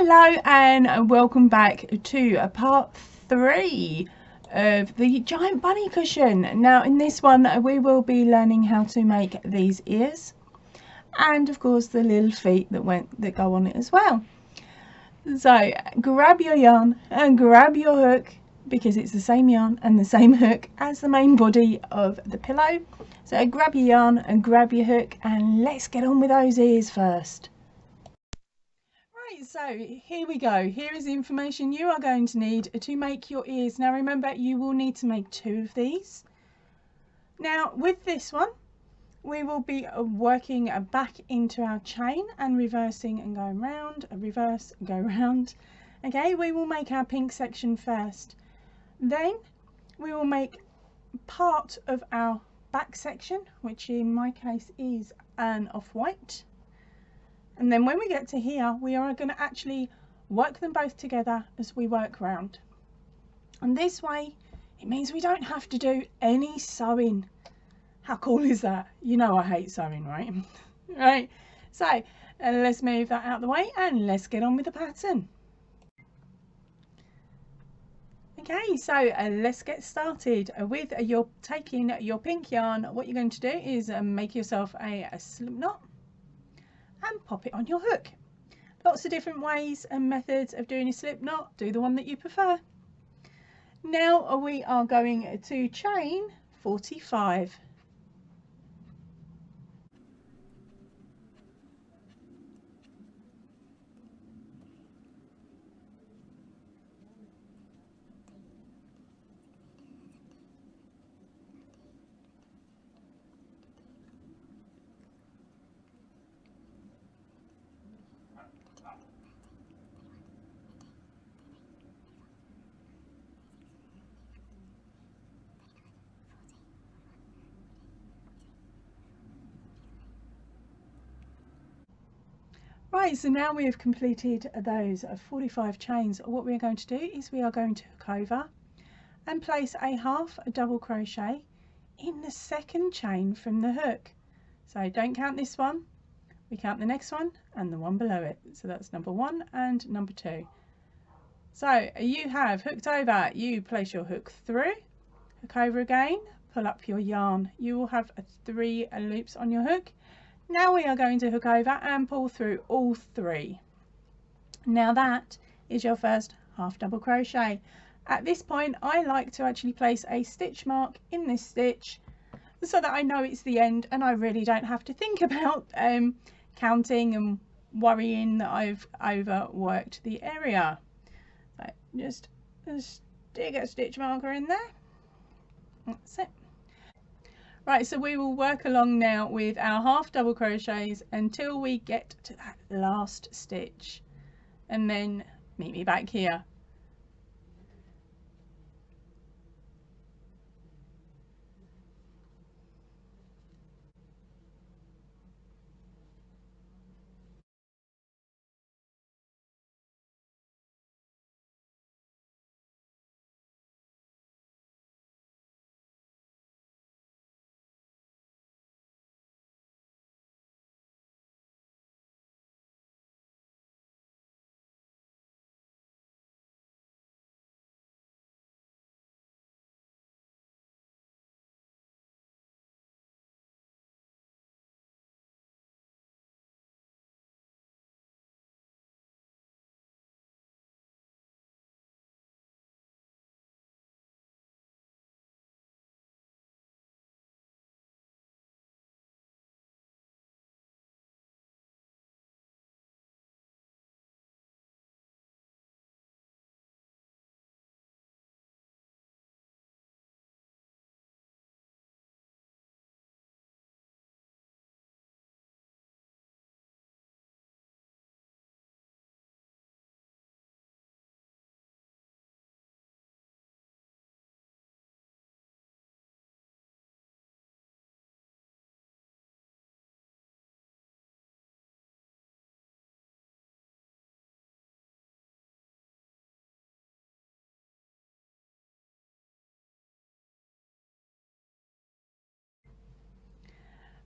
Hello and welcome back to part 3 of the giant bunny cushion. Now in this one we will be learning how to make these ears and of course the little feet that go on it as well. So grab your yarn and grab your hook, because it's the same yarn and the same hook as the main body of the pillow. So grab your yarn and grab your hook and let's get on with those ears first. Right, so here we go. Here is the information you are going to need to make your ears. Now remember, you will need to make 2 of these. Now with this one, we will be working back into our chain and reversing and going round, reverse, go round. Okay, we will make our pink section first. Then we will make part of our back section, which in my case is an off-white. And then when we get to here, we are going to actually work them both together as we work round. And this way, it means we don't have to do any sewing. How cool is that? You know I hate sewing, right? Right, so let's move that out of the way and let's get on with the pattern. Okay, so let's get started with your taking your pink yarn. What you're going to do is make yourself a slip knot and pop it on your hook. Lots of different ways and methods of doing a slip knot. Do the one that you prefer. Now we are going to chain 45. Right, so now we have completed those 45 chains. What we are going to do is we are going to hook over and place a half double crochet in the second chain from the hook. So don't count this one, we count the next one and the one below it. So that's number 1 and number 2. So you have hooked over, you place your hook through, hook over again, pull up your yarn. You will have 3 loops on your hook. Now we are going to hook over and pull through all 3. Now that is your first half double crochet. At this point I like to actually place a stitch mark in this stitch so that I know it's the end and I really don't have to think about counting and worrying that I've overworked the area. So just stick a stitch marker in there. That's it. Right, so we will work along now with our half double crochets until we get to that last stitch, and then meet me back here.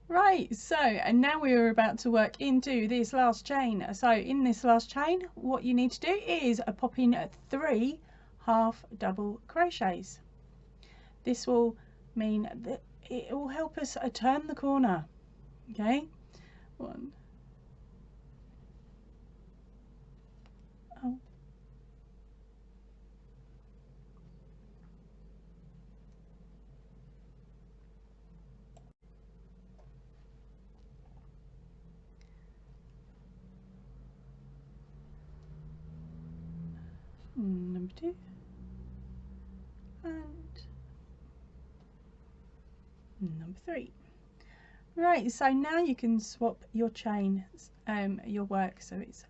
Right, so and now we are about to work into this last chain. So in this last chain, what you need to do is pop in 3 half double crochets. This will mean that it will help us turn the corner. Okay, 1, oh, number 2 and number 3. Right, so now you can swap your chain, your work, so it's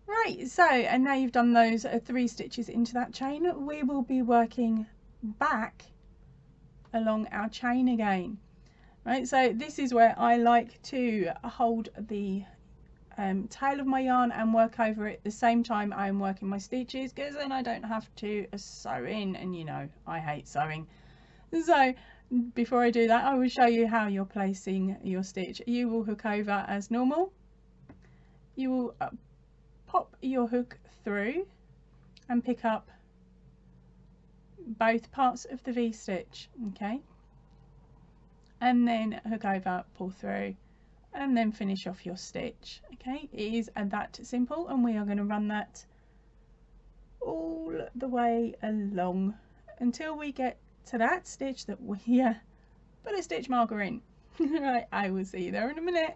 right. So and now you've done those 3 stitches into that chain, we will be working back along our chain again. Right, so this is where I like to hold the tail of my yarn and work over it at the same time I'm working my stitches, because then I don't have to sew in, and you know I hate sewing. So before I do that, I will show you how you're placing your stitch. You will hook over as normal. You will pop your hook through and pick up both parts of the V-stitch, okay, and then hook over, pull through, and then finish off your stitch. Okay, it is that simple, and we are going to run that all the way along until we get to that stitch that we put a stitch marker in. Right, I will see you there in a minute.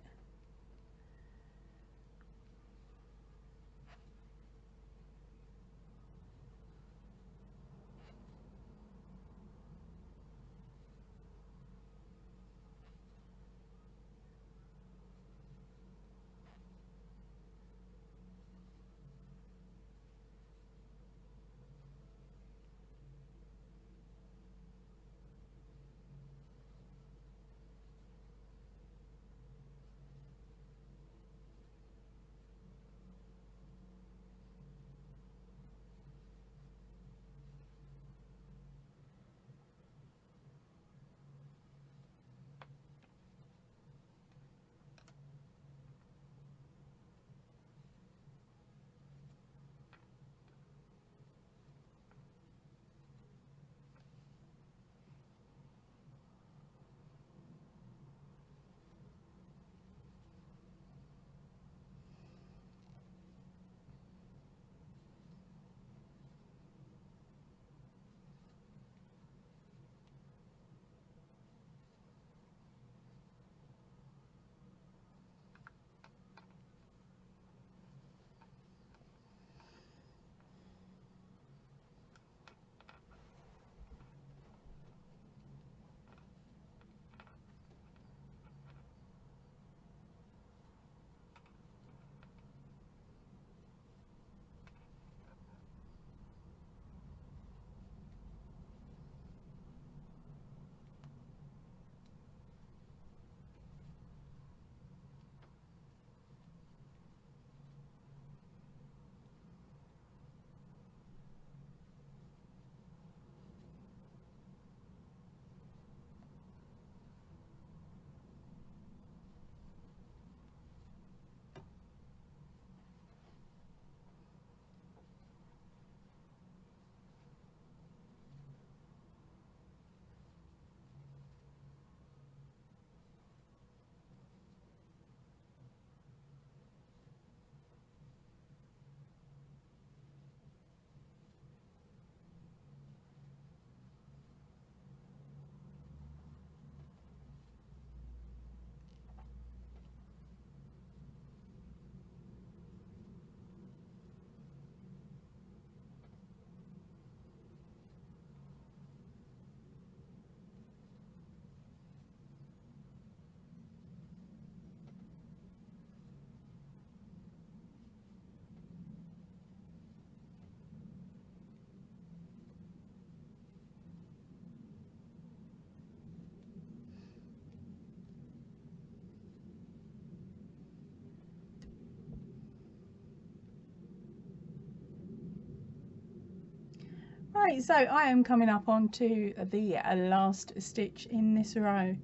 Right, so I am coming up onto the last stitch in this row.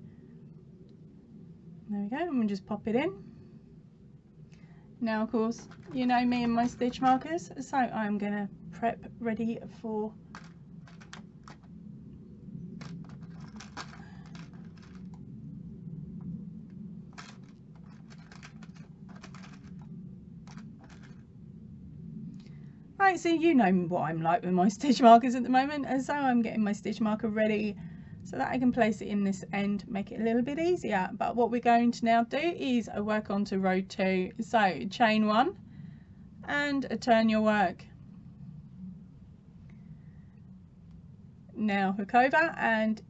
There we go, and we'll just pop it in. Now, of course, you know me and my stitch markers, so I'm going to prep ready for right, so you know what I'm like with my stitch markers at the moment, and so I'm getting my stitch marker ready so that I can place it in this end, make it a little bit easier. But what we're going to now do is work on to row 2. So chain 1 and turn your work. Now hook over, and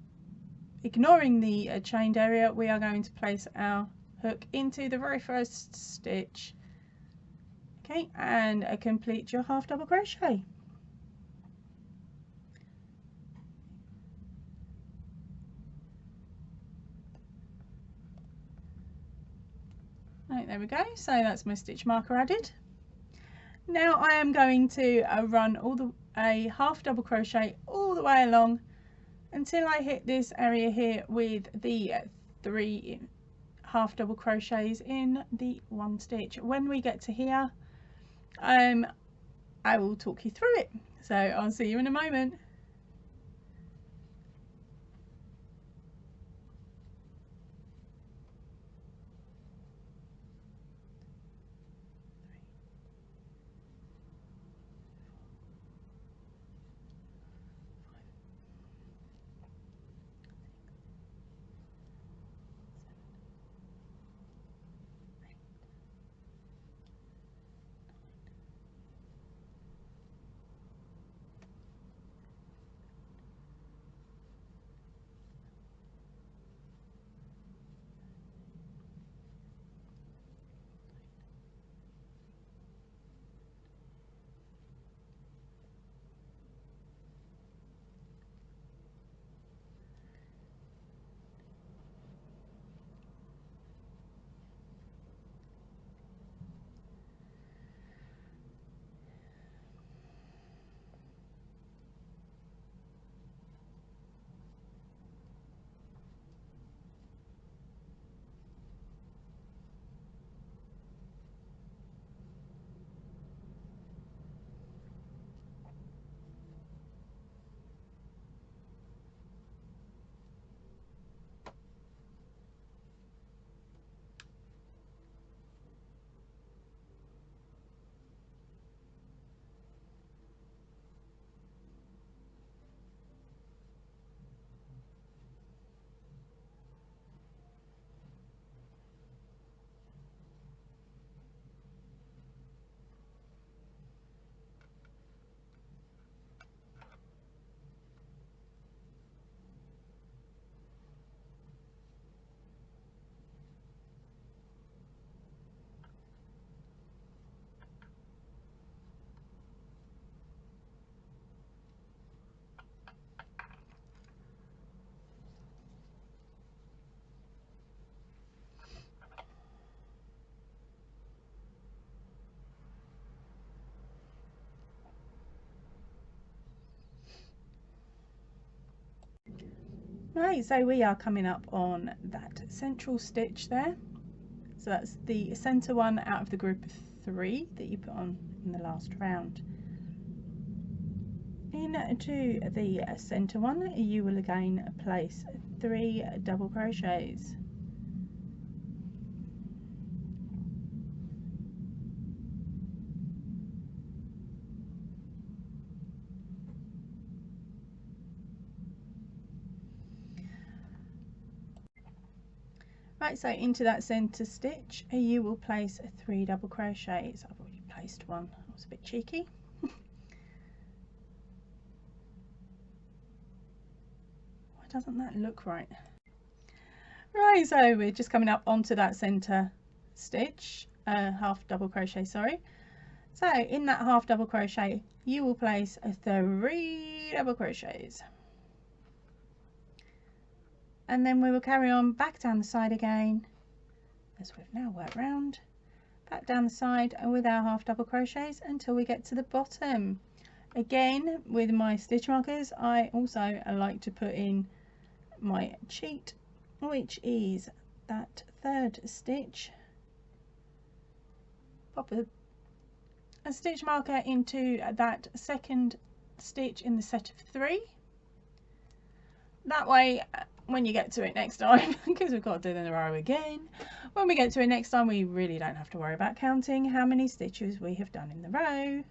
ignoring the chained area, we are going to place our hook into the very first stitch. Okay, and complete your half double crochet. Right, there we go. So that's my stitch marker added. Now I am going to run a half double crochet all the way along until I hit this area here with the 3 half double crochets in the 1 stitch. When we get to here, I will talk you through it. So I'll see you in a moment. Right, so we are coming up on that central stitch there. So that's the center one out of the group of 3 that you put on in the last round. Into the center one, you will again place 3 double crochets. Right, so into that center stitch, you will place 3 double crochets. I've already placed one. I was a bit cheeky. Why doesn't that look right? Right, so we're just coming up onto that center stitch, half double crochet, sorry. So in that half double crochet, you will place 3 double crochets. And then we will carry on back down the side again, as we've now worked round, back down the side with our half double crochets until we get to the bottom. Again, with my stitch markers, I also like to put in my cheat, which is that third stitch. Pop a stitch marker into that second stitch in the set of 3. That way, when you get to it next time, because we've got to do it in a row again, when we get to it next time, we really don't have to worry about counting how many stitches we have done in the row.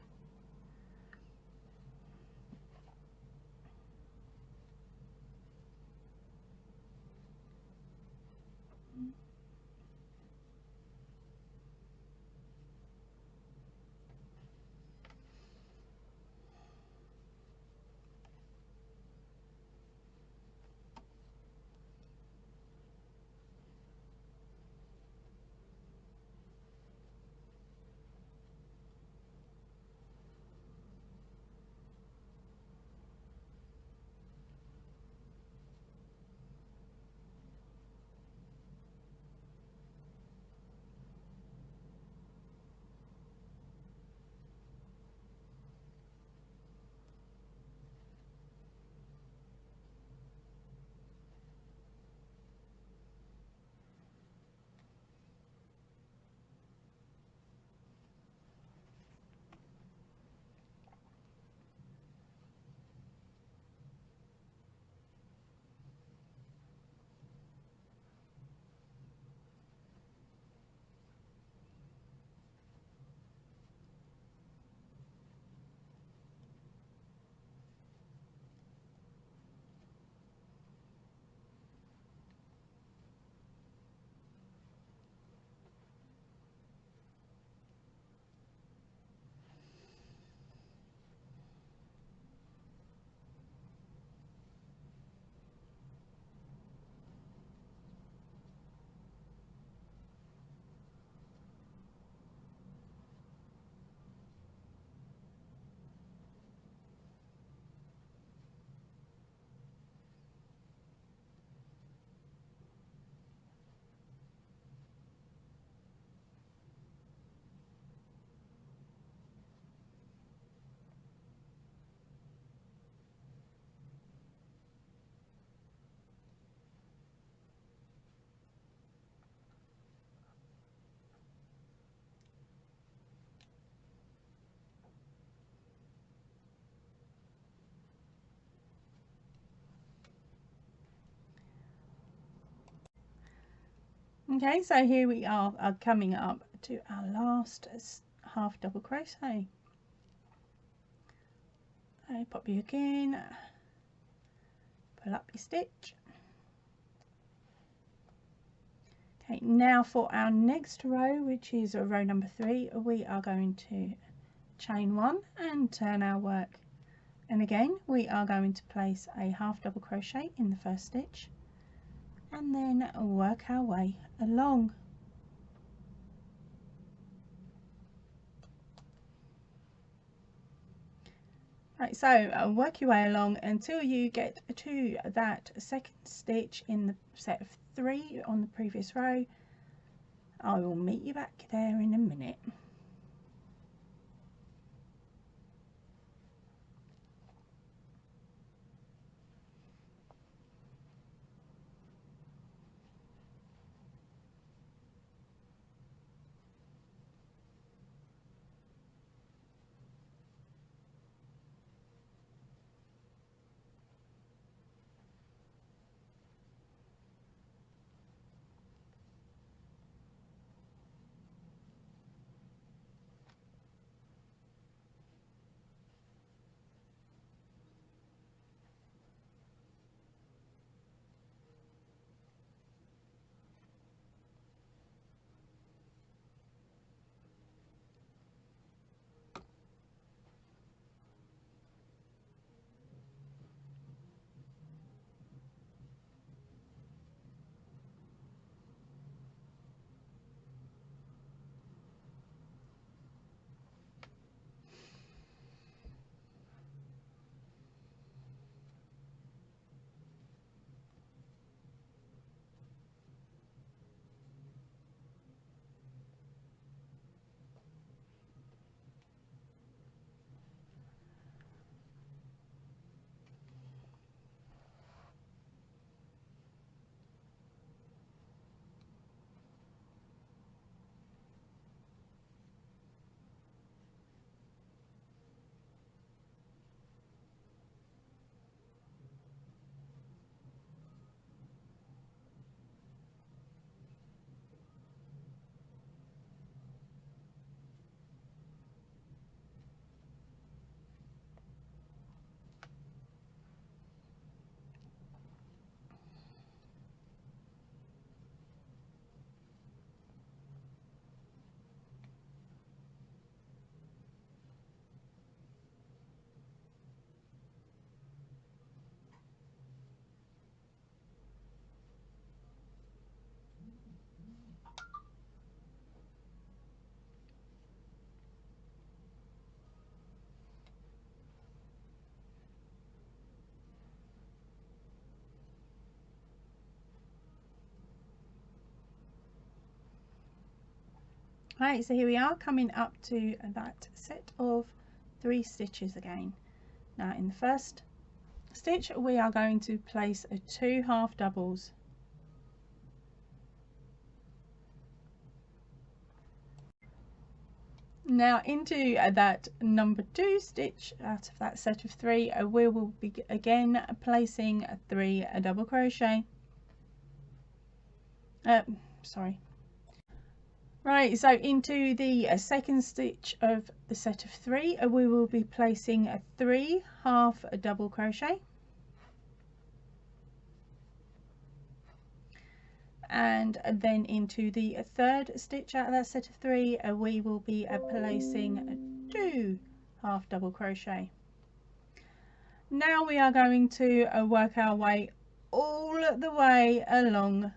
Okay, so here we are coming up to our last half double crochet. Okay, pop your hook in, pull up your stitch. Okay, now for our next row, which is row number 3, we are going to chain 1 and turn our work, and again we are going to place a half double crochet in the first stitch and then work our way along. Right, so work your way along until you get to that second stitch in the set of 3 on the previous row. I will meet you back there in a minute. Right, so here we are coming up to that set of 3 stitches again. Now in the first stitch we are going to place 2 half doubles. Now into that number 2 stitch out of that set of 3, we will be again placing 3 double crochet. Sorry. Right, so into the second stitch of the set of 3, we will be placing 3 half double crochet. And then into the third stitch out of that set of 3, we will be placing 2 half double crochet. Now we are going to work our way all the way along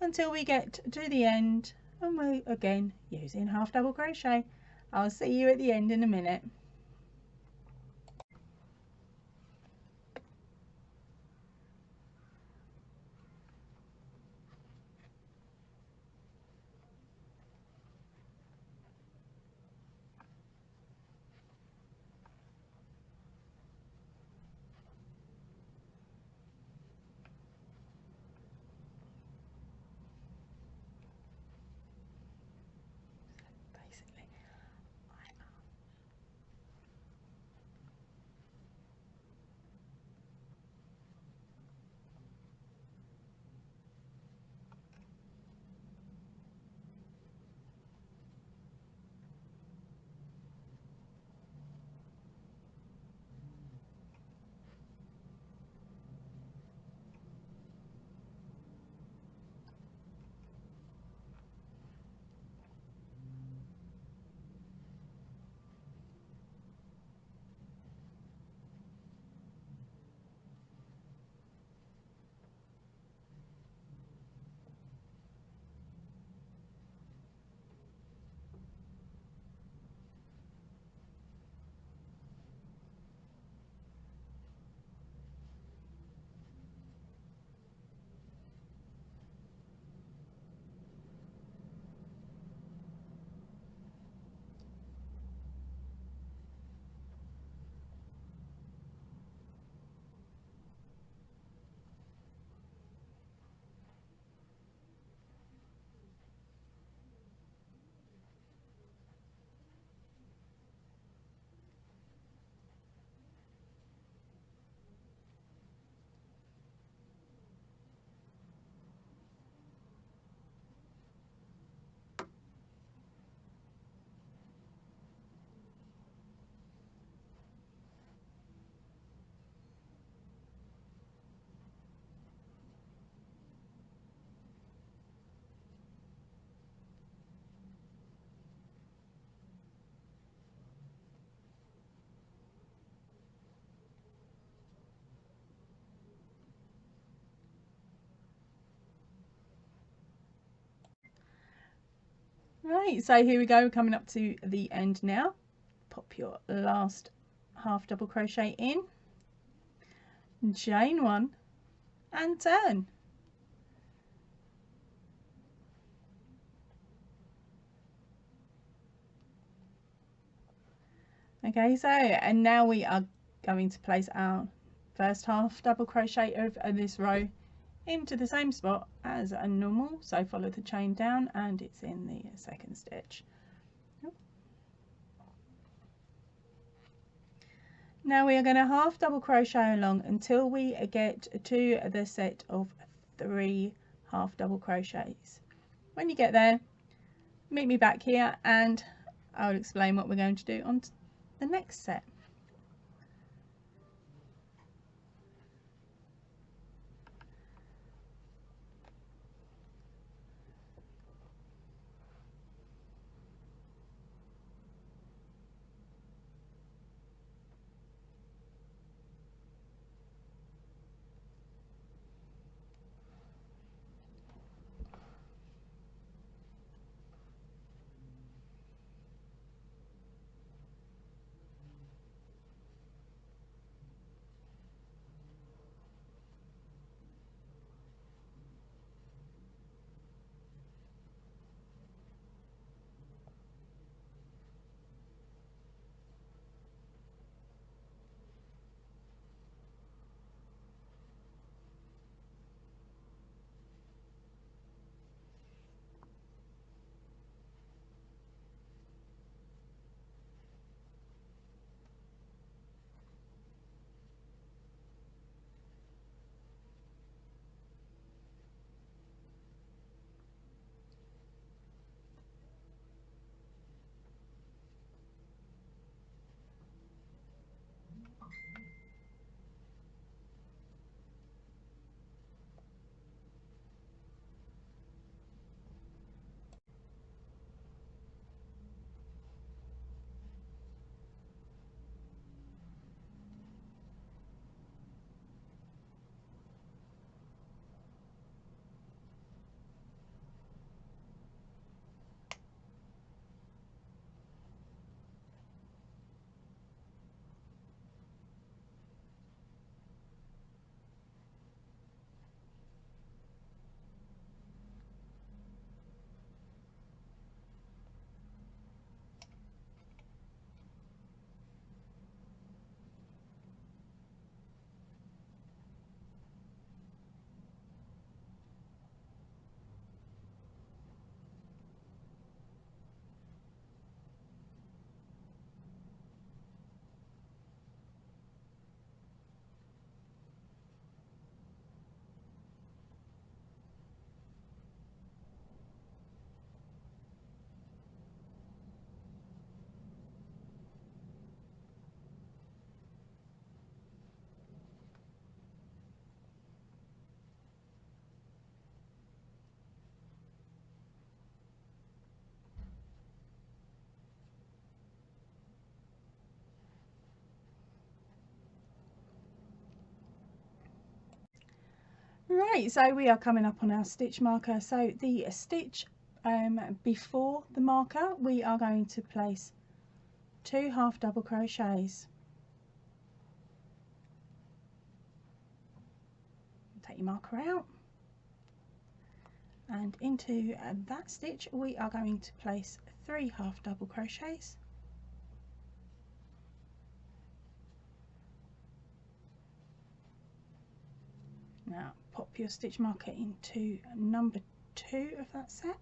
until we get to the end, and we again using half double crochet. I'll see you at the end in a minute. Basically, right, so here we go, coming up to the end now. Pop your last half double crochet in, chain 1 and turn. Okay, so and now we are going to place our first half double crochet of this row into the same spot as a normal, so follow the chain down and it's in the second stitch. Now we are going to half double crochet along until we get to the set of 3 half double crochets. When you get there, meet me back here and I'll explain what we're going to do on the next set. Right, so we are coming up on our stitch marker. So the stitch before the marker, we are going to place 2 half double crochets. Take your marker out, and into that stitch we are going to place 3 half double crochets. Now pop your stitch marker into number 2 of that set.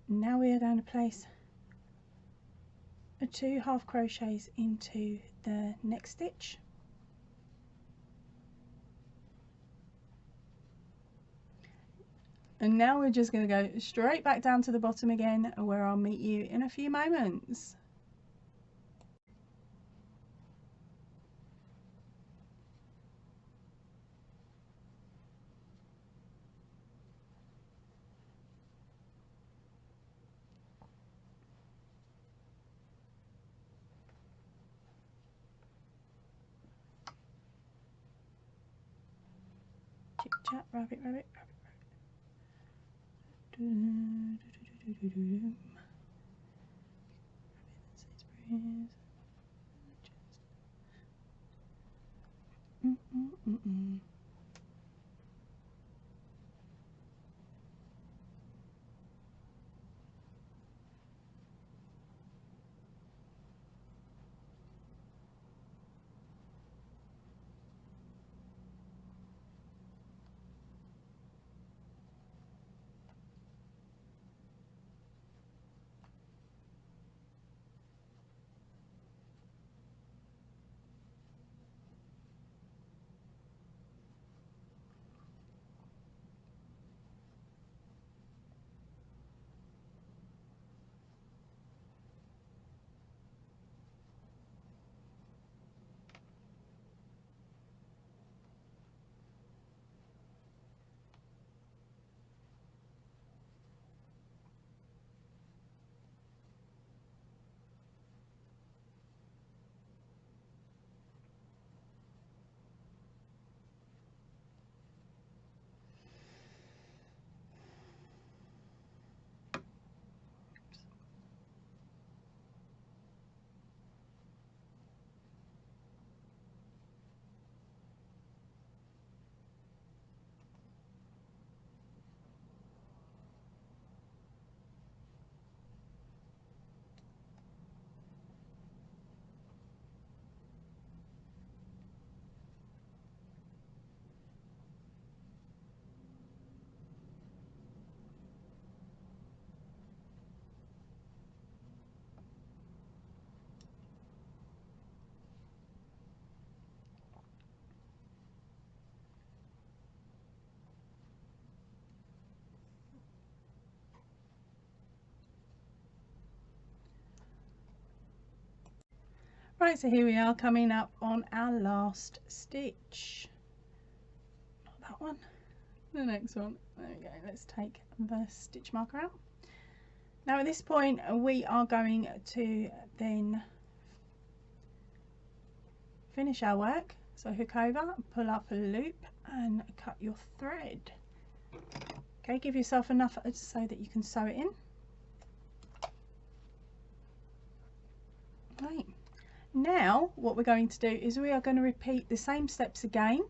Now we are going to place 2 half crochets into the next stitch. And now we're just going to go straight back down to the bottom again, where I'll meet you in a few moments. Chit chat, rabbit, rabbit, rabbit, rabbit. Right, so here we are coming up on our last stitch. Not that one, the next one. There we go. Let's take the stitch marker out. Now at this point we are going to then finish our work. So hook over, pull up a loop and cut your thread. Okay, give yourself enough so that you can sew it in. Right. Now what we're going to do is we are going to repeat the same steps again,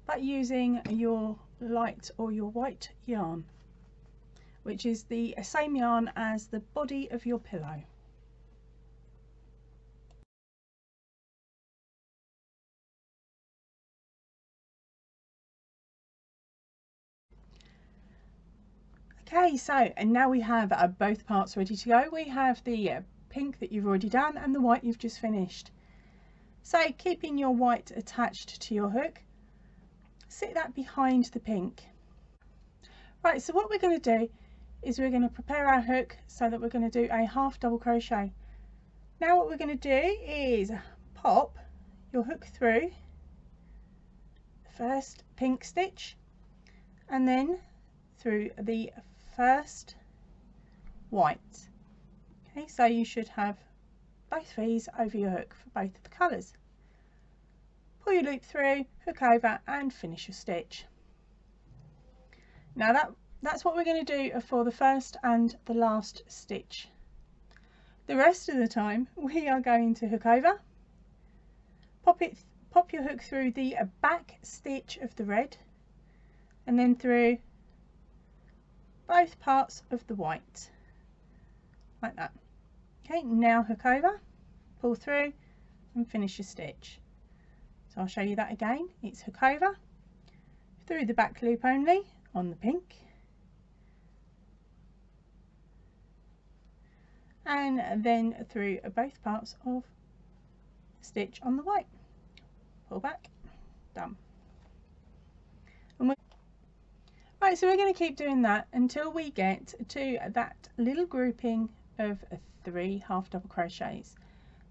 but using your light or your white yarn, which is the same yarn as the body of your pillow. Okay, so and now we have both parts ready to go. We have the pink that you've already done and the white you've just finished. So keeping your white attached to your hook, sit that behind the pink. Right, so what we're going to do is we're going to prepare our hook so that we're going to do a half double crochet. Now what we're going to do is pop your hook through the first pink stitch and then through the first white. Okay, so you should have both these over your hook for both of the colours. pull your loop through, hook over and finish your stitch. Now that's what we're going to do for the first and the last stitch. The rest of the time we are going to hook over, pop your hook through the back stitch of the red and then through both parts of the white, like that. Okay, now hook over, pull through and finish your stitch. So I'll show you that again. It's hook over, through the back loop only on the pink, and then through both parts of the stitch on the white. Pull back, done. And right, so we're going to keep doing that until we get to that little grouping of 3 half double crochets.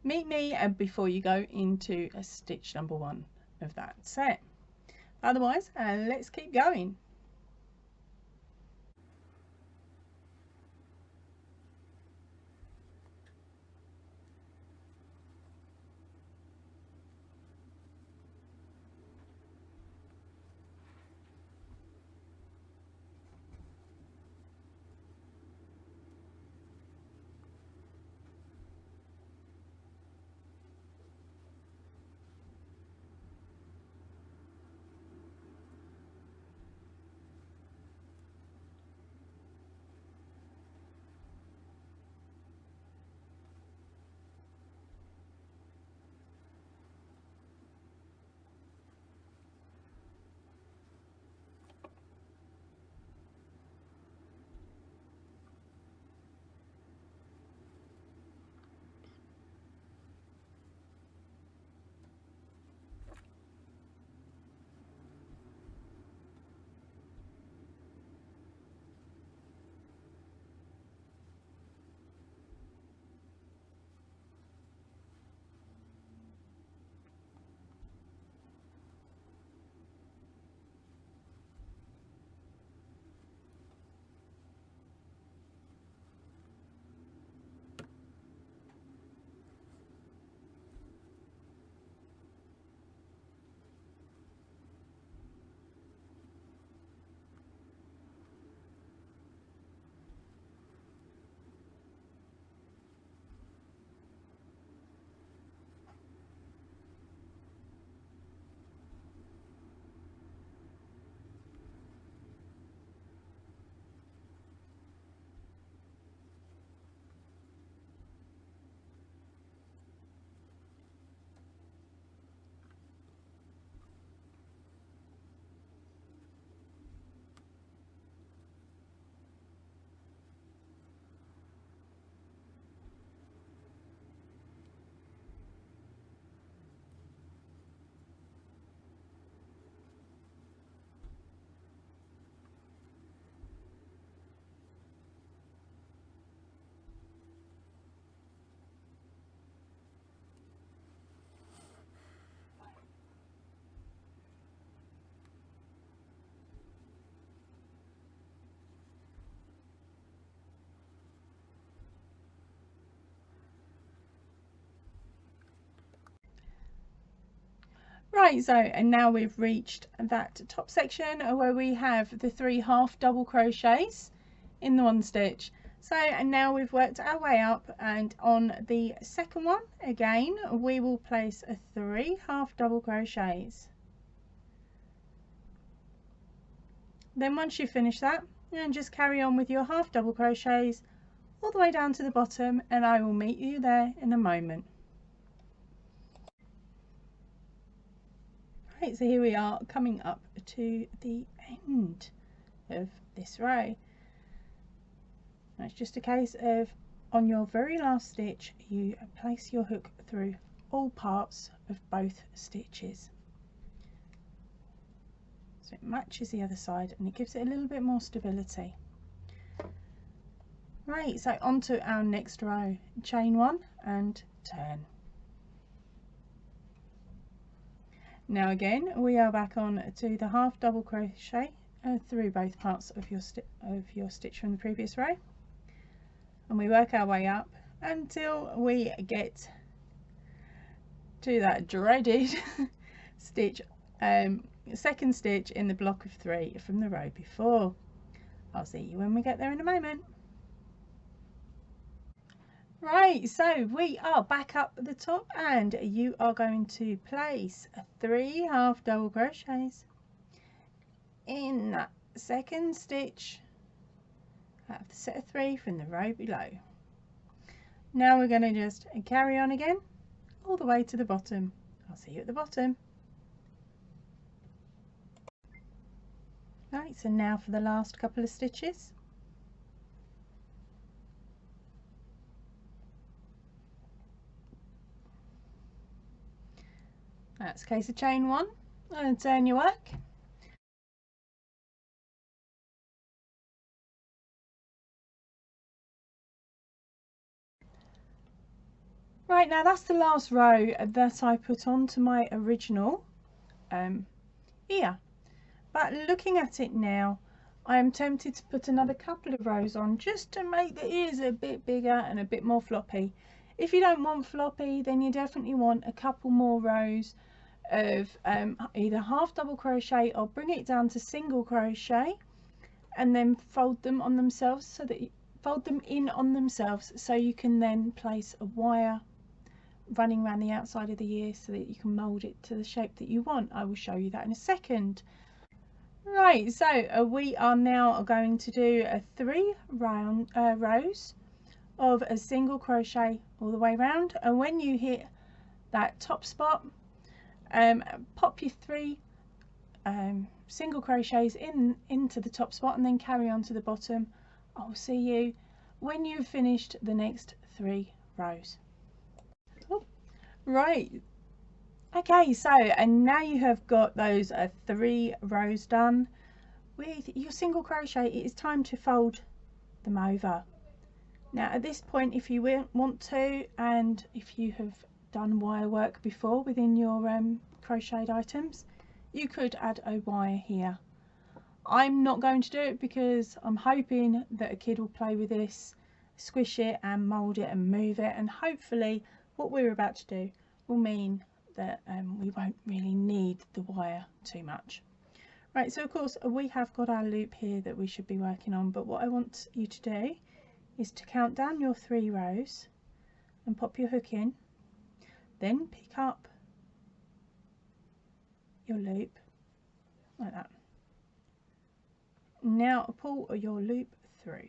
Meet me before you go into stitch number 1 of that set. Otherwise, let's keep going. Right, so and now we've reached that top section where we have the 3 half double crochets in the one stitch. So and now we've worked our way up, and on the second one again we will place 3 half double crochets. Then once you finish that, and just carry on with your half double crochets all the way down to the bottom, and I will meet you there in a moment. Right, so here we are coming up to the end of this row. Now it's just a case of, on your very last stitch, you place your hook through all parts of both stitches, so it matches the other side and it gives it a little bit more stability. Right, so on to our next row. Chain 1 and turn. Now again we are back on to the half double crochet through both parts of your stitch from the previous row, and we work our way up until we get to that dreaded stitch, second stitch in the block of 3 from the row before. I'll see you when we get there in a moment. Right, so we are back up at the top, and you are going to place 3 half double crochets in that second stitch out of the set of 3 from the row below. Now we're going to just carry on again all the way to the bottom. I'll see you at the bottom. Right, so now for the last couple of stitches. That's a case of chain 1 and turn your work. Right, now that's the last row that I put onto my original ear. But looking at it now, I am tempted to put another couple of rows on just to make the ears a bit bigger and a bit more floppy. If you don't want floppy, then you definitely want a couple more rows of either half double crochet or bring it down to single crochet and then fold them on themselves, so that you fold them in on themselves, so you can then place a wire running around the outside of the ear so that you can mold it to the shape that you want. I will show you that in a second. Right, so we are now going to do 3 rows of a single crochet all the way around, and when you hit that top spot, pop your 3 single crochets into the top spot and then carry on to the bottom. I'll see you when you've finished the next 3 rows. Oh, right, okay, so and now you have got those 3 rows done with your single crochet. It is time to fold them over. Now at this point, if you want to, and if you have done wire work before within your crocheted items, you could add a wire here. I'm not going to do it because I'm hoping that a kid will play with this, squish it and mold it and move it, and hopefully what we're about to do will mean that we won't really need the wire too much. Right, so of course we have got our loop here that we should be working on, but what I want you to do is to count down your 3 rows and pop your hook in, then pick up your loop like that. Now pull your loop through.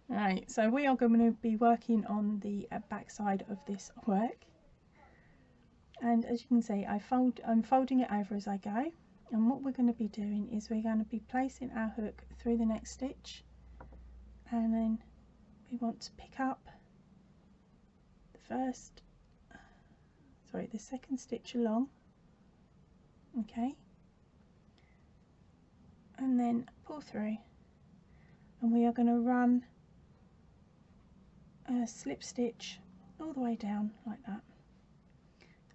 Right, so we are going to be working on the back side of this work, and as you can see, I'm folding it over as I go, and what we're going to be doing is we're going to be placing our hook through the next stitch, and then we want to pick up the second stitch along, okay, and then pull through, and we are going to run a slip stitch all the way down like that.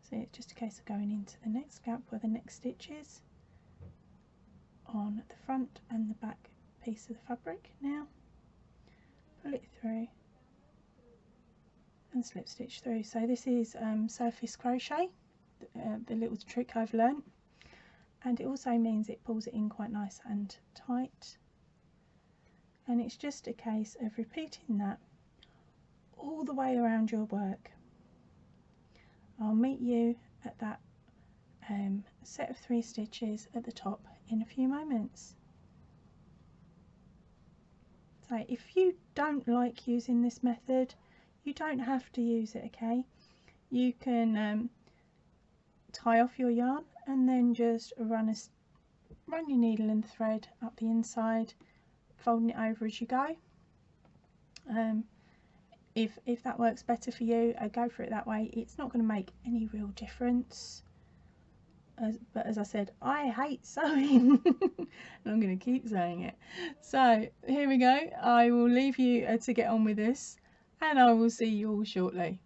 So it's just a case of going into the next gap where the next stitch is on the front and the back piece of the fabric. Now pull it through and slip stitch through. So this is surface crochet, the little trick I've learnt, and it also means it pulls it in quite nice and tight, and it's just a case of repeating that all the way around your work. I'll meet you at that set of 3 stitches at the top in a few moments. So if you don't like using this method, you don't have to use it, okay? You can tie off your yarn and then just run your needle and thread up the inside, folding it over as you go. If that works better for you, go for it that way. It's not going to make any real difference. But as I said, I hate sewing and I'm going to keep saying it. So here we go. I will leave you to get on with this, and I will see you all shortly.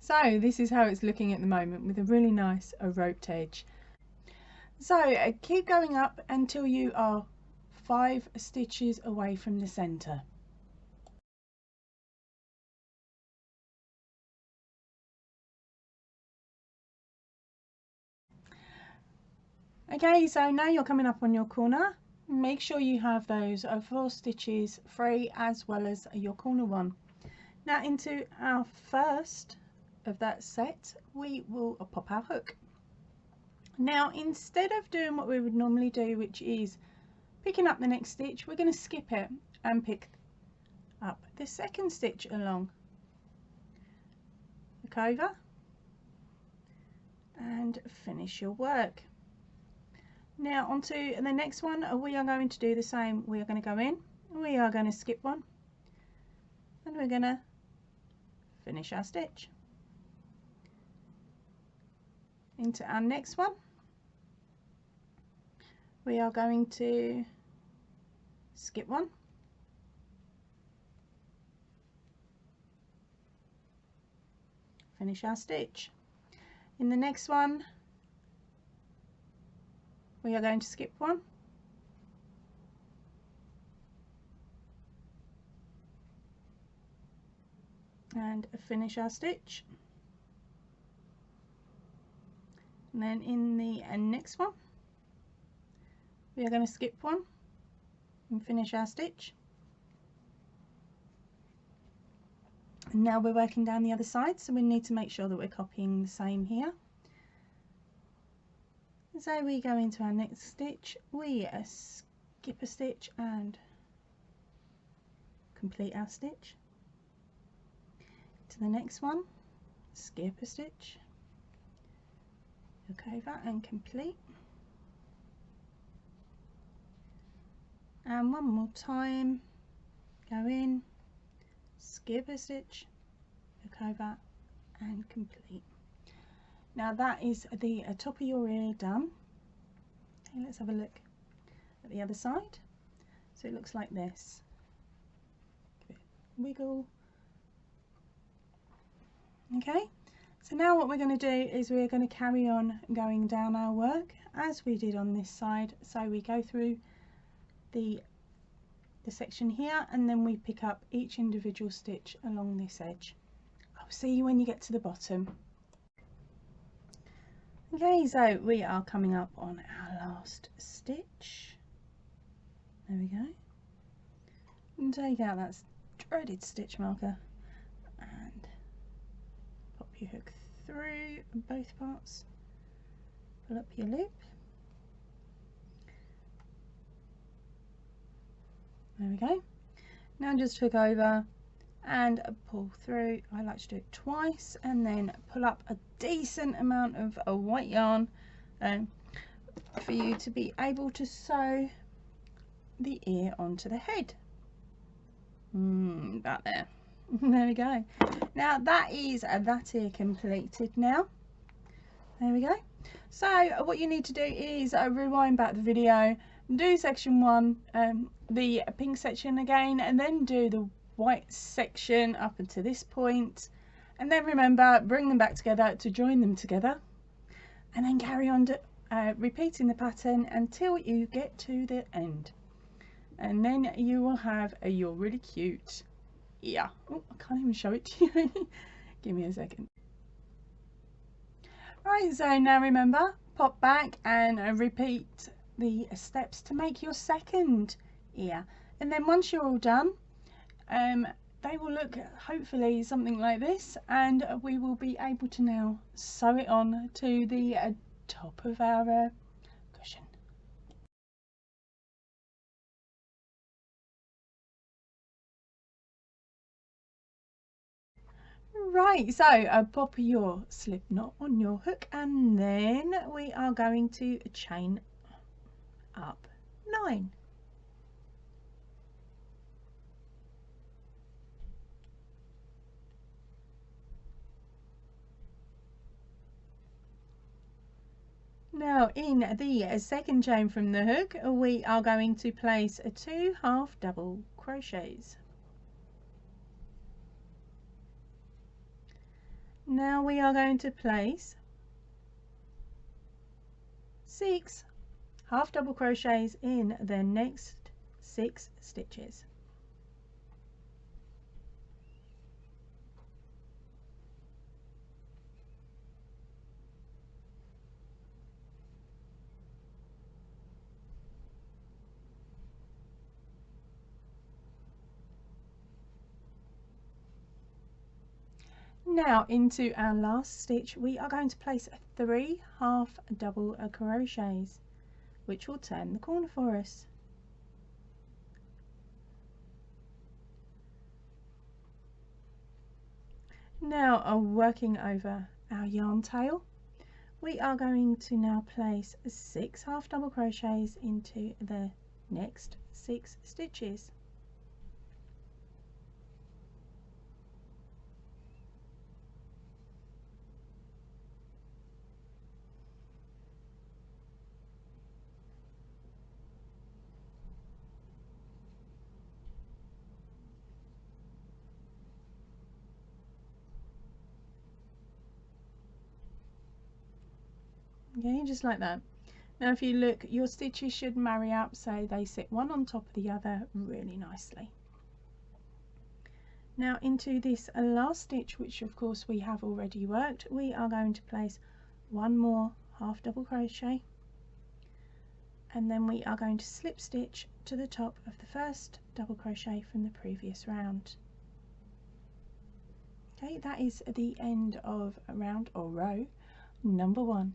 So this is how it's looking at the moment, with a really nice roped edge. So keep going up until you are 5 stitches away from the center. Okay, so now you're coming up on your corner. Make sure you have those 4 stitches free as well as your corner one. Now into our first of that set we will pop our hook. Now instead of doing what we would normally do, which is picking up the next stitch, we're going to skip it and pick up the second stitch along. Look over and finish your work. Now onto the next one, we are going to do the same. We are going to go in, we are going to skip one, and we're going to finish our stitch. Into our next one, we are going to skip one, finish our stitch. In the next one we are going to skip one, and finish our stitch. And then in the next one we are going to skip one and finish our stitch. And now we're working down the other side, so we need to make sure that we're copying the same here. So we go into our next stitch, we skip a stitch and complete our stitch. To the next one, skip a stitch, look over and complete. And one more time, go in, skip a stitch, look over and complete. Now that is the top of your ear done. Okay, let's have a look at the other side. So it looks like this. Give it a wiggle. Okay, so now what we're going to do is we're going to carry on going down our work as we did on this side. So we go through the section here and then we pick up each individual stitch along this edge. I'll see you when you get to the bottom. Okay, so we are coming up on our last stitch. There we go. And take out that dreaded stitch marker and pop your hook through both parts. Pull up your loop. There we go. Now just hook over and pull through. I like to do it twice and then pull up a decent amount of white yarn for you to be able to sew the ear onto the head. About there. There we go. Now that is that ear completed now. There we go. So what you need to do is rewind back the video, do section 1, the pink section again, and then do the white section up until this point, and then remember, bring them back together to join them together, and then carry on repeating the pattern until you get to the end, and then you will have your really cute ear. Oh, I can't even show it to you. Give me a second. Right, so now remember, pop back and repeat the steps to make your second ear, and then once you're all done, they will look hopefully something like this, and we will be able to now sew it on to the top of our cushion. Right, so pop your slip knot on your hook, and then we are going to chain up 9. Now in the second chain from the hook we are going to place 2 half double crochets. Now we are going to place 6 half double crochets in the next 6 stitches. Now into our last stitch we are going to place 3 half double crochets, which will turn the corner for us. Now working over our yarn tail, we are going to now place 6 half double crochets into the next 6 stitches. Okay, just like that. Now if you look, your stitches should marry up so they sit one on top of the other really nicely. Now into this last stitch, which of course we have already worked, we are going to place 1 more half double crochet, and then we are going to slip stitch to the top of the first double crochet from the previous round. Okay, that is the end of round or row number 1.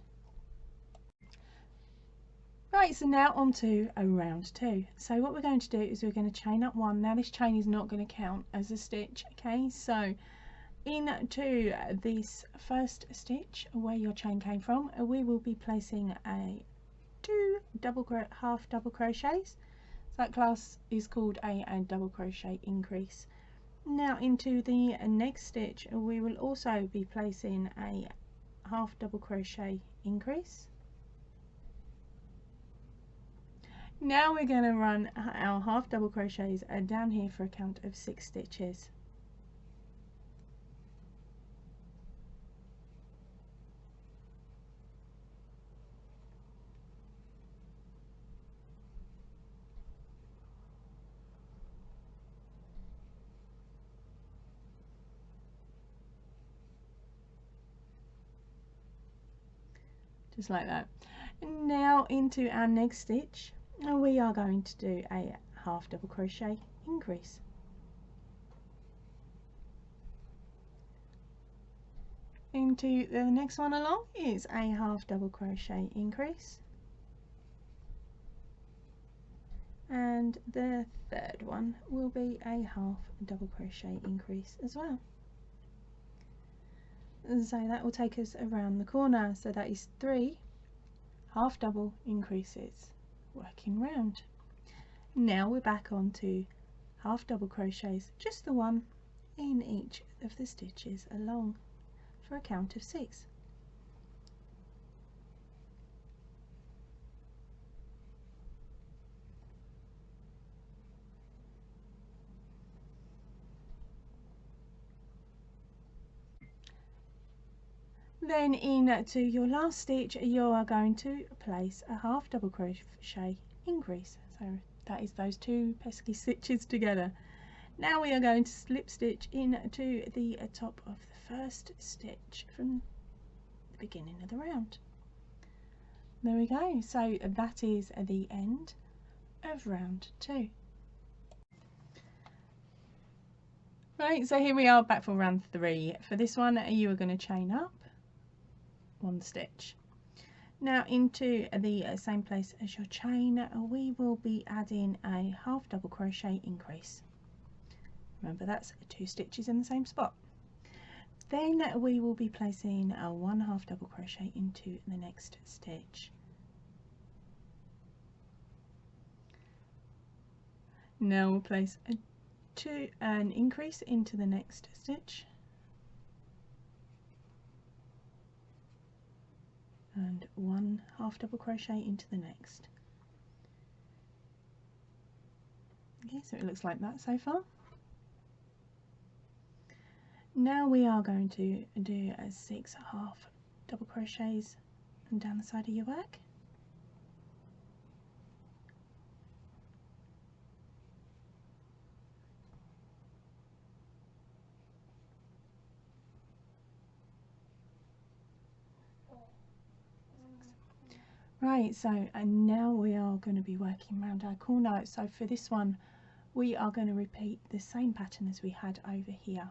Right, so now on to round 2. So what we're going to do is we're going to chain up 1. Now this chain is not going to count as a stitch, okay? So into this first stitch where your chain came from, we will be placing 2 half double crochets. So that class is called a double crochet increase. Now into the next stitch we will also be placing a half double crochet increase. Now we're going to run our half double crochets down here for a count of 6 stitches. Just like that. And now into our next stitch we are going to do a half double crochet increase. Into the next one along is a half double crochet increase, and the third one will be a half double crochet increase as well. So that will take us around the corner, so that is 3 half double increases working round. Now we're back on to half double crochets, just the one in each of the stitches along for a count of 6. Then into your last stitch you are going to place a half double crochet increase, so that is those 2 pesky stitches together. Now we are going to slip stitch into the top of the first stitch from the beginning of the round. There we go, so that is the end of round 2. Right, so here we are back for round 3. For this one you are going to chain up 1 stitch. Now into the same place as your chain we will be adding a half double crochet increase. Remember, that's 2 stitches in the same spot. Then we will be placing a 1 half double crochet into the next stitch. Now we'll place an increase into the next stitch, and 1 half double crochet into the next. Okay, so it looks like that so far. Now we are going to do 6 half double crochets down the side of your work. Right, so and now we are going to be working around our corner. So for this one we are going to repeat the same pattern as we had over here.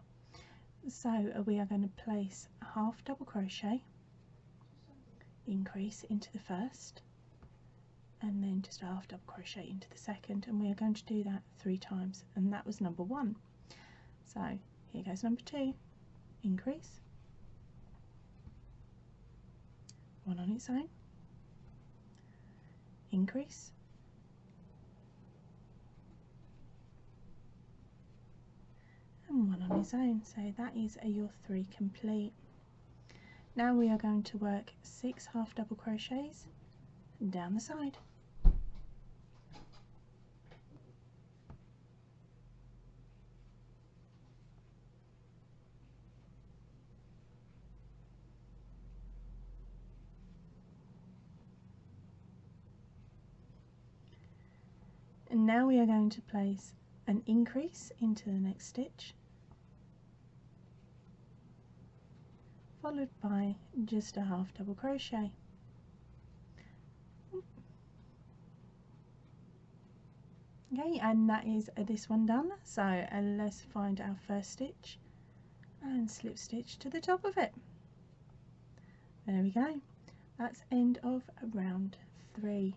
So we are going to place a half double crochet, increase into the first, and then just a half double crochet into the second, and we are going to do that 3 times, and that was number 1. So here goes number 2, increase, 1 on its own, increase, and 1 on its own. So that is your 3 complete. Now we are going to work 6 half double crochets down the side. And now we are going to place an increase into the next stitch, followed by just a half double crochet. Okay, and that is this one done. So let's find our first stitch and slip stitch to the top of it. There we go. That's end of round 3.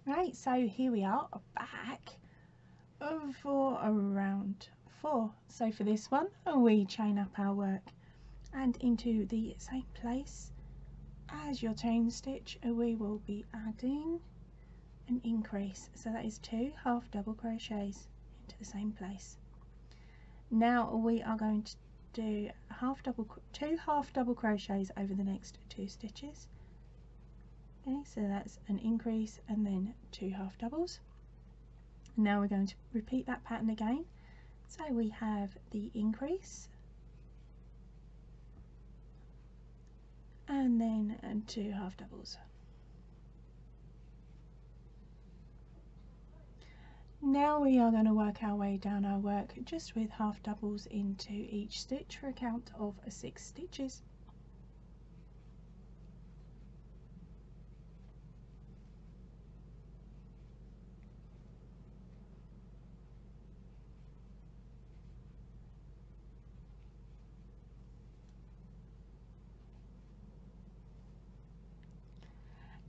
Right, so here we are back for round 4. So for this one we chain up our work, and into the same place as your chain stitch we will be adding an increase. So that is 2 half double crochets into the same place. Now we are going to do 2 half double crochets over the next 2 stitches. Okay, so that's an increase and then 2 half doubles. Now we're going to repeat that pattern again. So we have the increase and then 2 half doubles. Now we are going to work our way down our work just with half doubles into each stitch for a count of 6 stitches.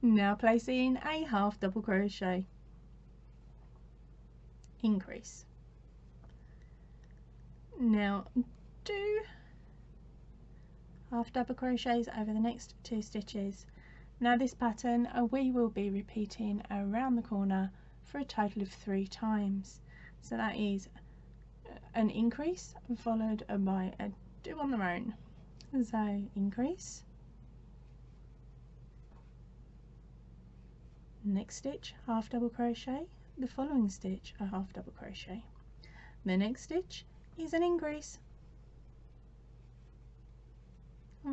Now placing a half double crochet, increase. Now do half double crochets over the next 2 stitches. Now this pattern we will be repeating around the corner for a total of 3 times. So that is an increase followed by a do on their own. So increase, next stitch half double crochet, the following stitch a half double crochet, the next stitch is an increase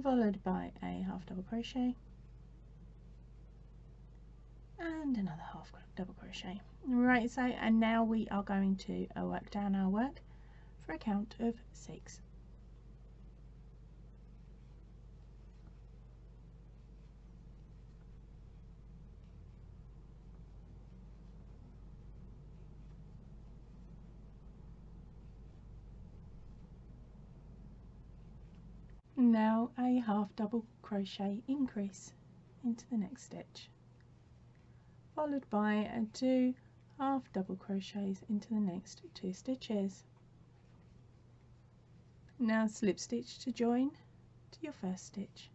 followed by a half double crochet and another half double crochet. Right, so and now we are going to work down our work for a count of 6. Now a half double crochet increase into the next stitch, followed by 2 half double crochets into the next 2 stitches. Now slip stitch to join to your first stitch.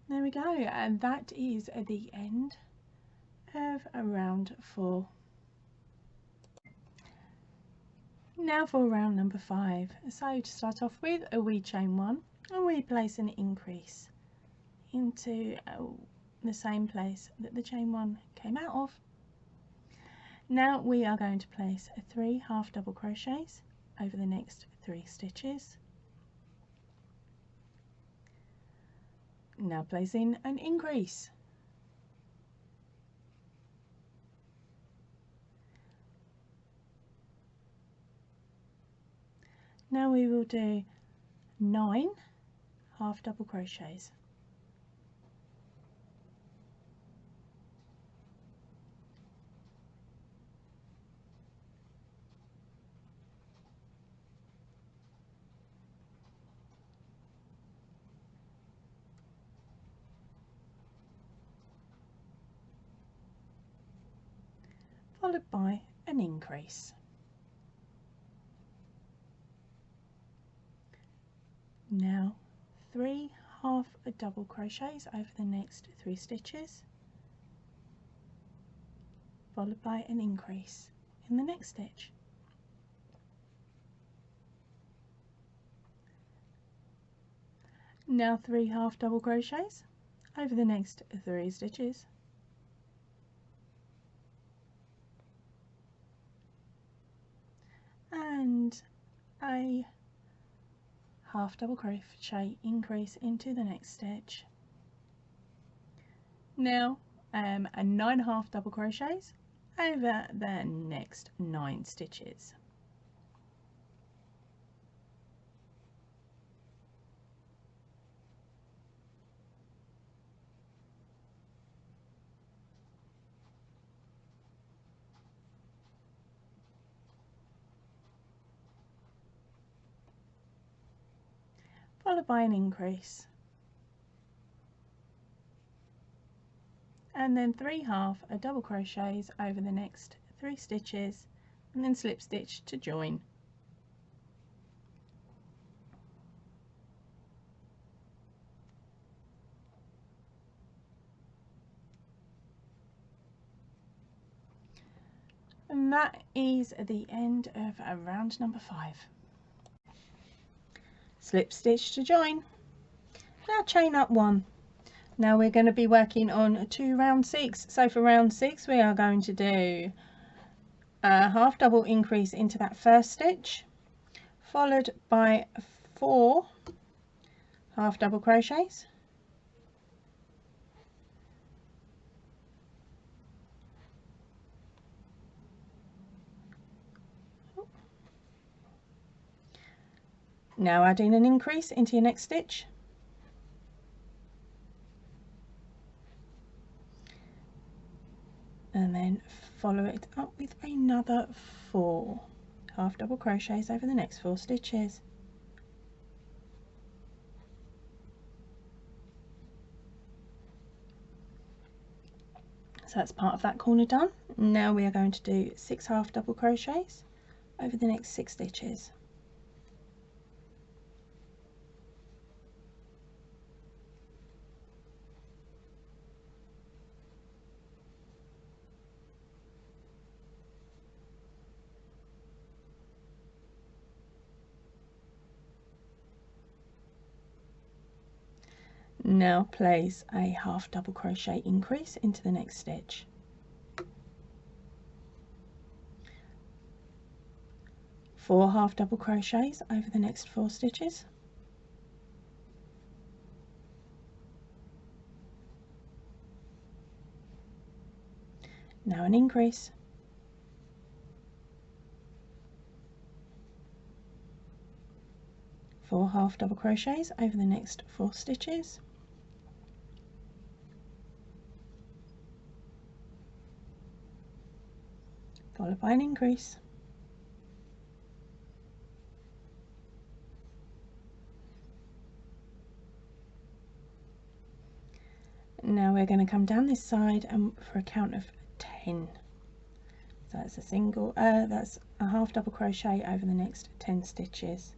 There we go, and that is the end of round 4. Now for round number 5. So to start off with, we chain 1 and we place an increase into the same place that the chain 1 came out of. Now we are going to place 3 half double crochets over the next 3 stitches. Now placing an increase. Now we will do 9 half double crochets. followed by an increase. Now 3 half double crochets over the next 3 stitches, followed by an increase in the next stitch. Now 3 half double crochets over the next 3 stitches, and a half double crochet increase into the next stitch. Now a 9 half double crochets over the next 9 stitches. Followed by an increase, and then 3 half double crochets over the next 3 stitches, and then slip stitch to join. And that is the end of round number 5. Slip stitch to join. Now chain up 1. Now we're going to be working on 2 round 6. So for round 6 we are going to do a half double increase into that first stitch, followed by 4 half double crochets, now adding an increase into your next stitch, and then follow it up with another 4 half double crochets over the next 4 stitches. So that's part of that corner done. Now we are going to do 6 half double crochets over the next 6 stitches. Now place a half double crochet increase into the next stitch. Four half double crochets over the next 4 stitches. Now an increase. Four half double crochets over the next 4 stitches. Followed by an increase. Now we're going to come down this side and for a count of 10. So that's a single, that's a half double crochet over the next 10 stitches.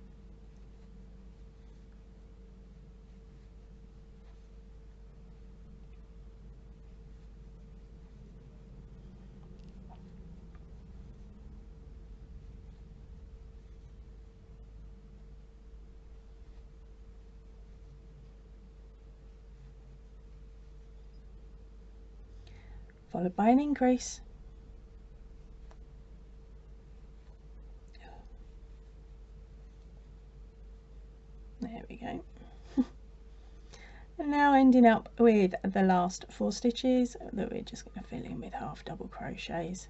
Followed by an increase. There we go. And now ending up with the last 4 stitches that we're just going to fill in with half double crochets.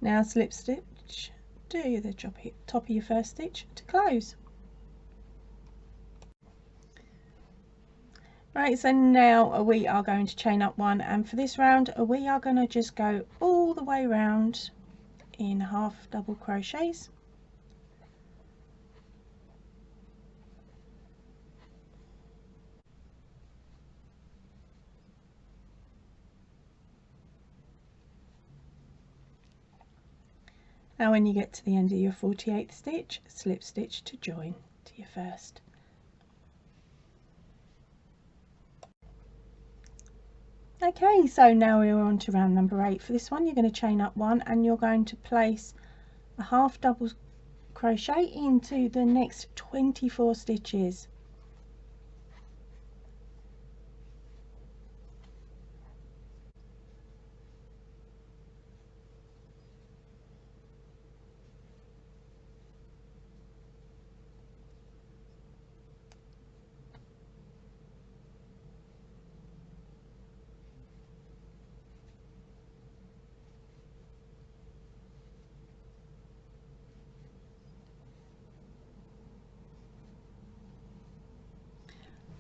Now slip stitch to the top of your first stitch to close. Right, so now we are going to chain up one, and for this round we are going to just go all the way round in half double crochets. Now when you get to the end of your 48th stitch, slip stitch to join to your first. Okay, so now we're on to round number 8. For this one you're going to chain up one, and you're going to place a half double crochet into the next 24 stitches.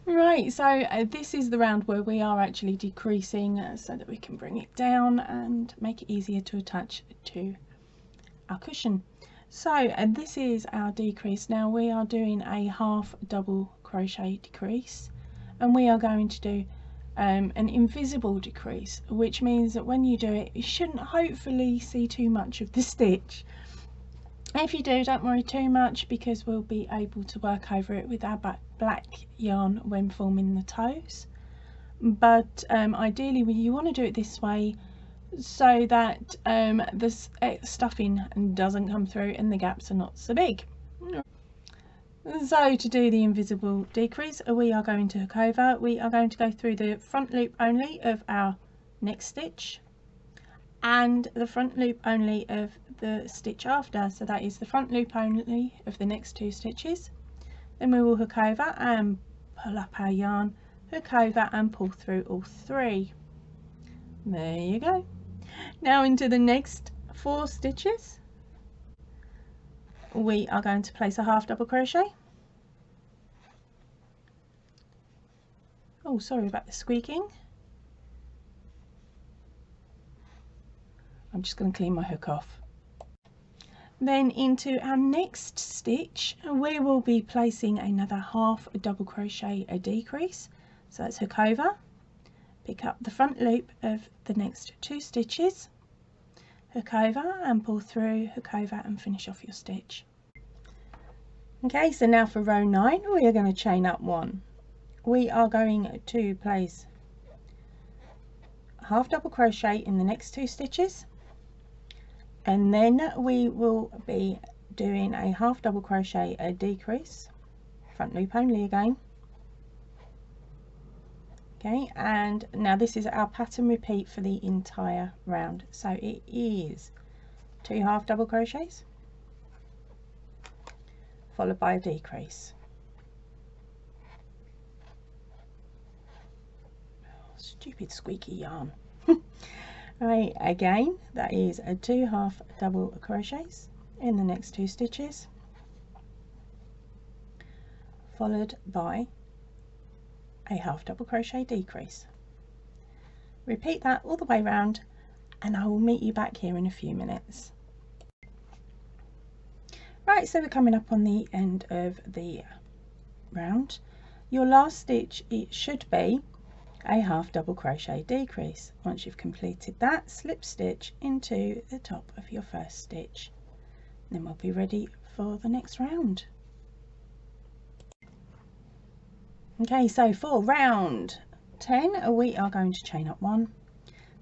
Right, so this is the round where we are actually decreasing so that we can bring it down and make it easier to attach to our cushion. So this is our decrease. Now we are doing a half double crochet decrease, and we are going to do an invisible decrease, which means that when you do it, you shouldn't hopefully see too much of the stitch. If you do, don't worry too much, because we'll be able to work over it with our black yarn when forming the toes. But ideally you want to do it this way so that the stuffing doesn't come through and the gaps are not so big. So to do the invisible decrease, we are going to hook over. We are going to go through the front loop only of our next stitch and the front loop only of the stitch after, so that is the front loop only of the next 2 stitches. Then we will hook over and pull up our yarn, hook over and pull through all 3. There you go. Now into the next 4 stitches we are going to place a half double crochet. Oh, sorry about the squeaking. I'm just going to clean my hook off. Then into our next stitch we will be placing another half double crochet a decrease. So let's hook over, pick up the front loop of the next 2 stitches, hook over and pull through, hook over and finish off your stitch. Okay, so now for row 9 we are going to chain up 1. We are going to place half double crochet in the next 2 stitches, and then we will be doing a half double crochet a decrease, front loop only again. Okay, and now this is our pattern repeat for the entire round, so it is 2 half double crochets followed by a decrease. Stupid squeaky yarn. Right, again that is a 2 half double crochets in the next 2 stitches followed by a half double crochet decrease. Repeat that all the way around and I will meet you back here in a few minutes. Right, so we're coming up on the end of the round. Your last stitch, it should be a half double crochet decrease. Once you've completed that, slip stitch into the top of your first stitch. Then we'll be ready for the next round. Okay, so for round 10 we are going to chain up 1,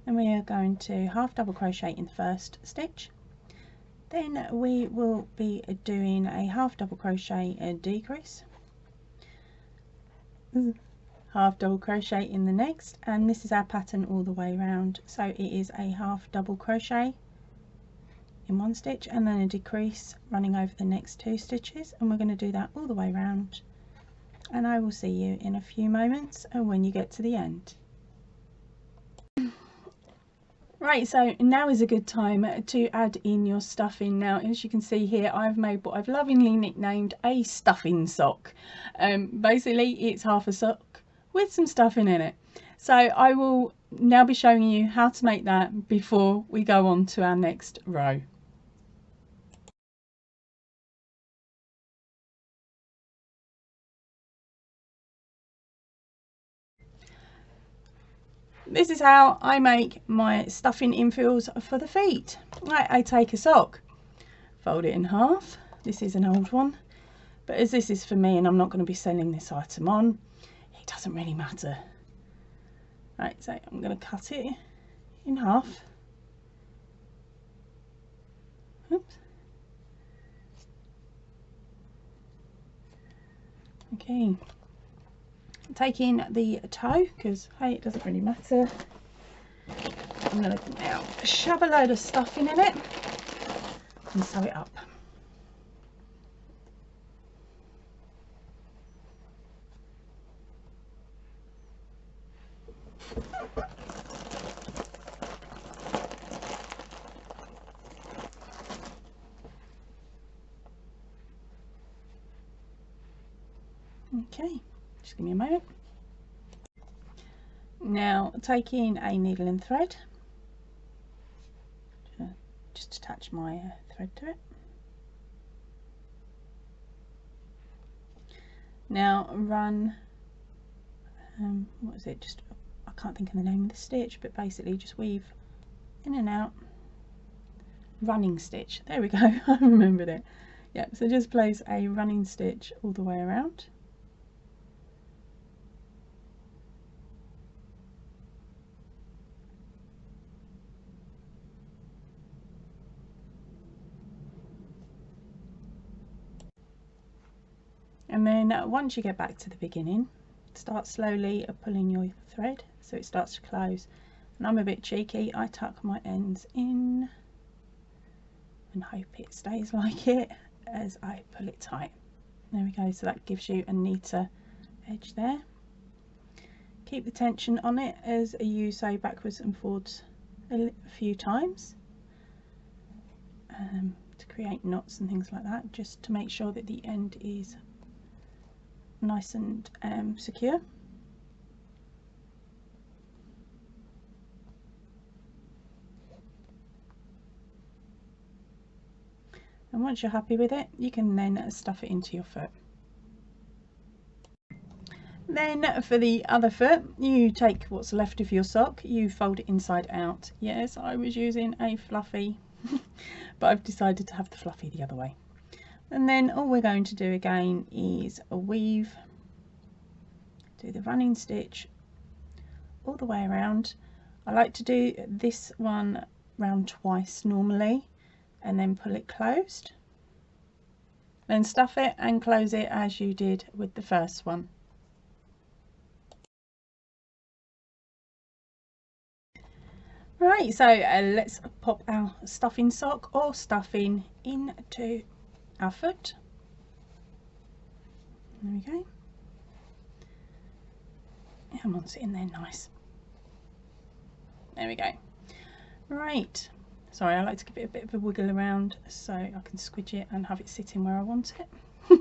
then we are going to half double crochet in the first stitch, then we will be doing a half double crochet a decrease, half double crochet in the next, and this is our pattern all the way around. So it is a half double crochet in 1 stitch and then a decrease running over the next 2 stitches, and we're going to do that all the way around, and I will see you in a few moments when you get to the end. Right, so now is a good time to add in your stuffing. Now, as you can see here, I've made what I've lovingly nicknamed a stuffing sock. Basically, it's half a sock with some stuffing in it. So I will now be showing you how to make that before we go on to our next row. This is how I make my stuffing infills for the feet. I take a sock, fold it in half. This is an old one, but as this is for me and I'm not going to be selling this item on, it doesn't really matter. Right, so I'm going to cut it in half. Oops. Okay, taking the toe, because hey, it doesn't really matter. I'm going to now shove a load of stuffing in it and sew it up. Okay, just give me a moment. Now taking a needle and thread, just attach my thread to it. Now run, what is it, just, I can't think of the name of the stitch, but basically just weave in and out, running stitch, there we go. I remembered it. Yeah, so just place a running stitch all the way around. And then once you get back to the beginning, start slowly pulling your thread so it starts to close. And I'm a bit cheeky, I tuck my ends in and hope it stays like it as I pull it tight. There we go, so that gives you a neater edge there. Keep the tension on it as you sew backwards and forwards a few times to create knots and things like that, just to make sure that the end is nice and secure. And once you're happy with it, you can then stuff it into your foot. Then for the other foot, you take what's left of your sock, you fold it inside out. Yes, I was using a fluffy, but I've decided to have the fluffy the other way. And then all we're going to do again is a weave, do the running stitch all the way around. I like to do this one round twice normally and then pull it closed. Then stuff it and close it as you did with the first one. Right, so let's pop our stuffing sock or stuffing into our foot. There we go. Come on, sit in there nice. There we go. Right, sorry, I like to give it a bit of a wiggle around so I can squidge it and have it sitting where I want it.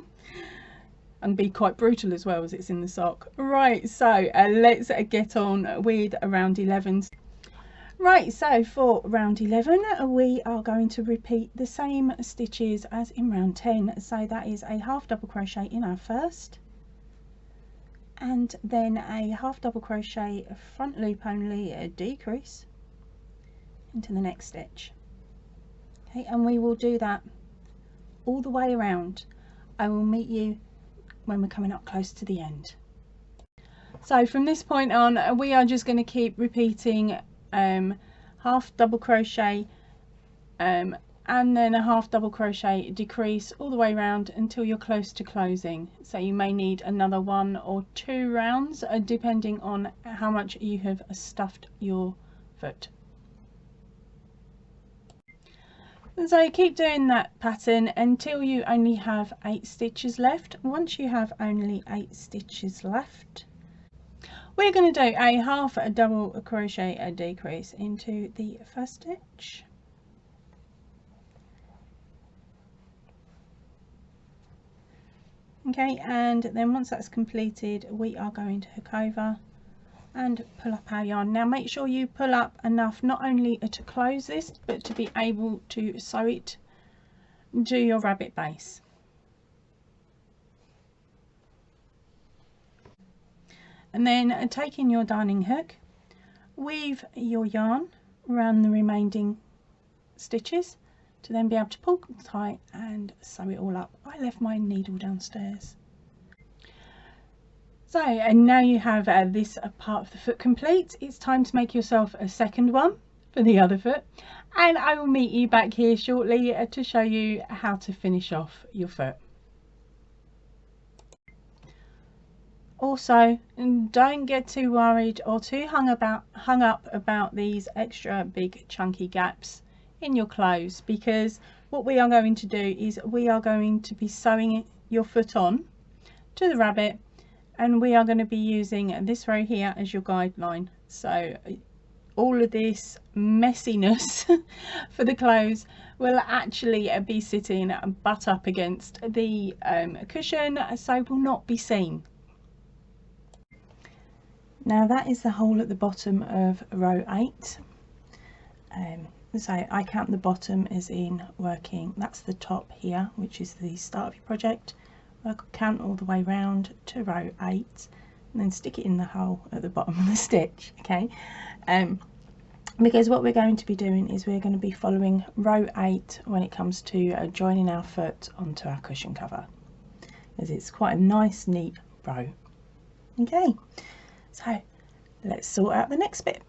And be quite brutal as well as it's in the sock. Right, so let's get on with round 11. Right, so for round 11 we are going to repeat the same stitches as in round 10. So that is a half double crochet in our first, and then a half double crochet front loop only, a decrease into the next stitch. Okay, and we will do that all the way around. I will meet you when we're coming up close to the end. So from this point on we are just going to keep repeating half double crochet and then a half double crochet decrease all the way around until you're close to closing. So you may need another 1 or 2 rounds depending on how much you have stuffed your foot. So keep doing that pattern until you only have 8 stitches left. Once you have only 8 stitches left, we're going to do a half a double crochet a decrease into the first stitch, Okay, and then once that's completed, we are going to hook over and pull up our yarn. Now make sure you pull up enough not only to close this, but to be able to sew it to your rabbit base. And then taking your darning hook, weave your yarn around the remaining stitches to then be able to pull tight and sew it all up. I left my needle downstairs. So, and now you have this part of the foot complete. It's time to make yourself a second one for the other foot, and I will meet you back here shortly to show you how to finish off your foot. Also, don't get too worried or too hung up about these extra big chunky gaps in your clothes, because what we are going to do is we are going to be sewing your foot on to the rabbit, and we are going to be using this row here as your guideline. So all of this messiness for the clothes will actually be sitting butt up against the cushion, so will not be seen. Now that is the hole at the bottom of row 8. So I count the bottom as in working, that's the top here, which is the start of your project. Work, count all the way round to row 8 and then stick it in the hole at the bottom of the stitch. Okay, because what we're going to be doing is we're going to be following row 8 when it comes to joining our foot onto our cushion cover, as it's quite a nice neat row. Okay, so let's sort out the next bit.